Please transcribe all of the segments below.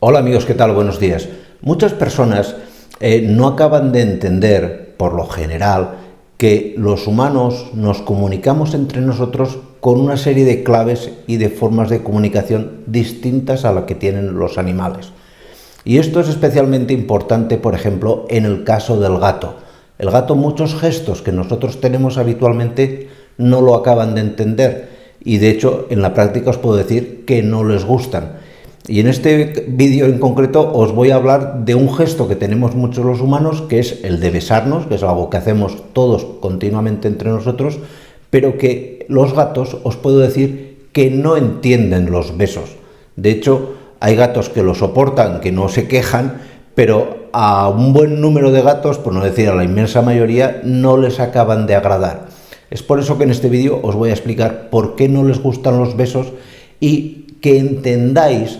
Hola amigos, ¿qué tal? Buenos días. Muchas personas no acaban de entender, por lo general, que los humanos nos comunicamos entre nosotros con una serie de claves y de formas de comunicación distintas a la que tienen los animales. Y esto es especialmente importante, por ejemplo, en el caso del gato. El gato, muchos gestos que nosotros tenemos habitualmente no lo acaban de entender y de hecho en la práctica os puedo decir que no les gustan. Y en este vídeo en concreto os voy a hablar de un gesto que tenemos muchos los humanos, que es el de besarnos, que es algo que hacemos todos continuamente entre nosotros, pero que los gatos os puedo decir que no entienden los besos. De hecho, hay gatos que lo soportan, que no se quejan, pero a un buen número de gatos, por no decir a la inmensa mayoría, no les acaban de agradar. Es por eso que en este vídeo os voy a explicar por qué no les gustan los besos y que entendáis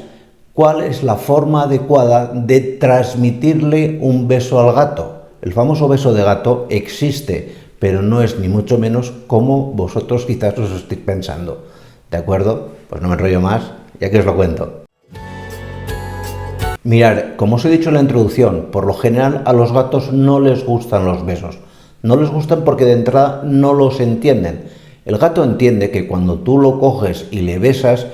cuál es la forma adecuada de transmitirle un beso al gato. El famoso beso de gato existe, pero no es ni mucho menos como vosotros quizás os estéis pensando. ¿De acuerdo? Pues no me enrollo más, ya que os lo cuento. Mirad, como os he dicho en la introducción, por lo general a los gatos no les gustan los besos. No les gustan porque de entrada no los entienden. El gato entiende que cuando tú lo coges y le besas,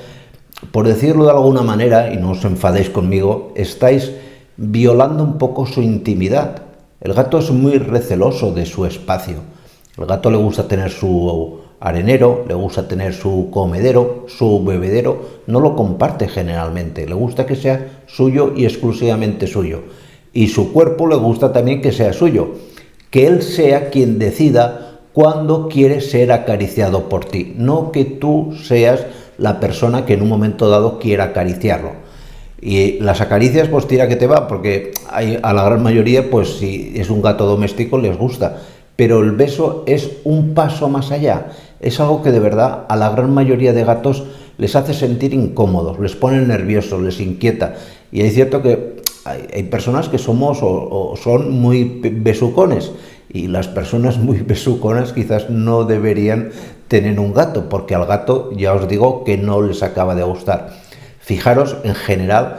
por decirlo de alguna manera, y no os enfadéis conmigo, estáis violando un poco su intimidad. El gato es muy receloso de su espacio. El gato le gusta tener su arenero, le gusta tener su comedero, su bebedero, no lo comparte generalmente, le gusta que sea suyo y exclusivamente suyo. Y su cuerpo le gusta también que sea suyo, que él sea quien decida cuándo quiere ser acariciado por ti, no que tú seas la persona que en un momento dado quiera acariciarlo. Y las acaricias pues tira que te va, porque a la gran mayoría pues si es un gato doméstico les gusta, pero el beso es un paso más allá, es algo que de verdad a la gran mayoría de gatos les hace sentir incómodos, les pone nerviosos, les inquieta. Y es cierto que hay personas que somos o son muy besucones, y las personas muy besuconas quizás no deberían tener un gato, porque al gato ya os digo que no les acaba de gustar. Fijaros en general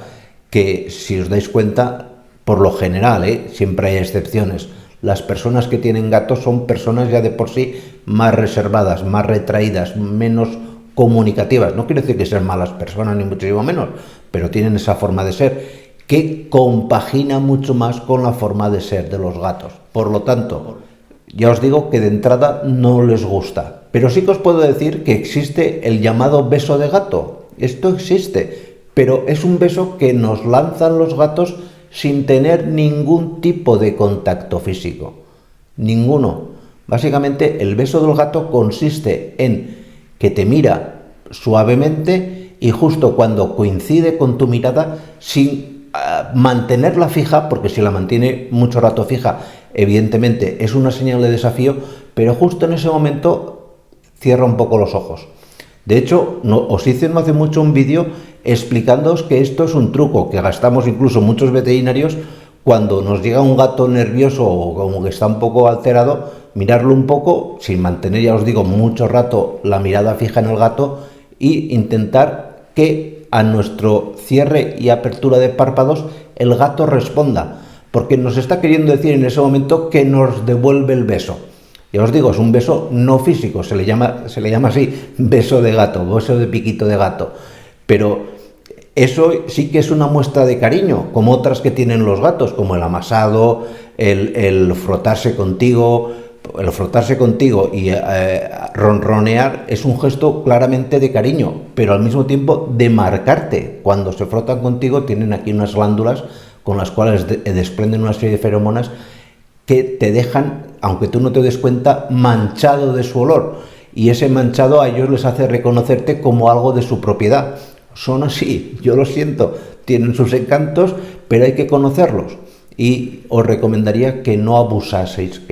que si os dais cuenta, por lo general, siempre hay excepciones, las personas que tienen gatos son personas ya de por sí más reservadas, más retraídas, menos comunicativas. No quiere decir que sean malas personas ni muchísimo menos, pero tienen esa forma de ser que compagina mucho más con la forma de ser de los gatos. Por lo tanto, ya os digo que de entrada no les gusta. Pero sí que os puedo decir que existe el llamado beso de gato. Esto existe, pero es un beso que nos lanzan los gatos sin tener ningún tipo de contacto físico. Ninguno. Básicamente el beso del gato consiste en que te mira suavemente y justo cuando coincide con tu mirada, sin mantenerla fija, porque si la mantiene mucho rato fija, evidentemente es una señal de desafío, pero justo en ese momento cierra un poco los ojos. De hecho, os hice no hace mucho un vídeo explicándoos que esto es un truco que gastamos incluso muchos veterinarios cuando nos llega un gato nervioso o como que está un poco alterado, mirarlo un poco, sin mantener, ya os digo, mucho rato la mirada fija en el gato e intentar que a nuestro cierre y apertura de párpados el gato responda, porque nos está queriendo decir en ese momento que nos devuelve el beso. Ya os digo, es un beso no físico, se le llama así, beso de gato, beso de piquito de gato, pero eso sí que es una muestra de cariño, como otras que tienen los gatos, como el amasado, el frotarse contigo. El frotarse contigo y ronronear es un gesto claramente de cariño, pero al mismo tiempo de marcarte. Cuando se frotan contigo tienen aquí unas glándulas con las cuales desprenden una serie de feromonas que te dejan, aunque tú no te des cuenta, manchado de su olor. Y ese manchado a ellos les hace reconocerte como algo de su propiedad. Son así, yo lo siento, tienen sus encantos, pero hay que conocerlos. Y os recomendaría que no abusaseis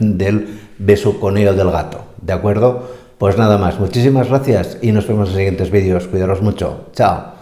del besuconeo del gato, ¿de acuerdo? Pues nada más, muchísimas gracias y nos vemos en siguientes vídeos. Cuidaros mucho. Chao.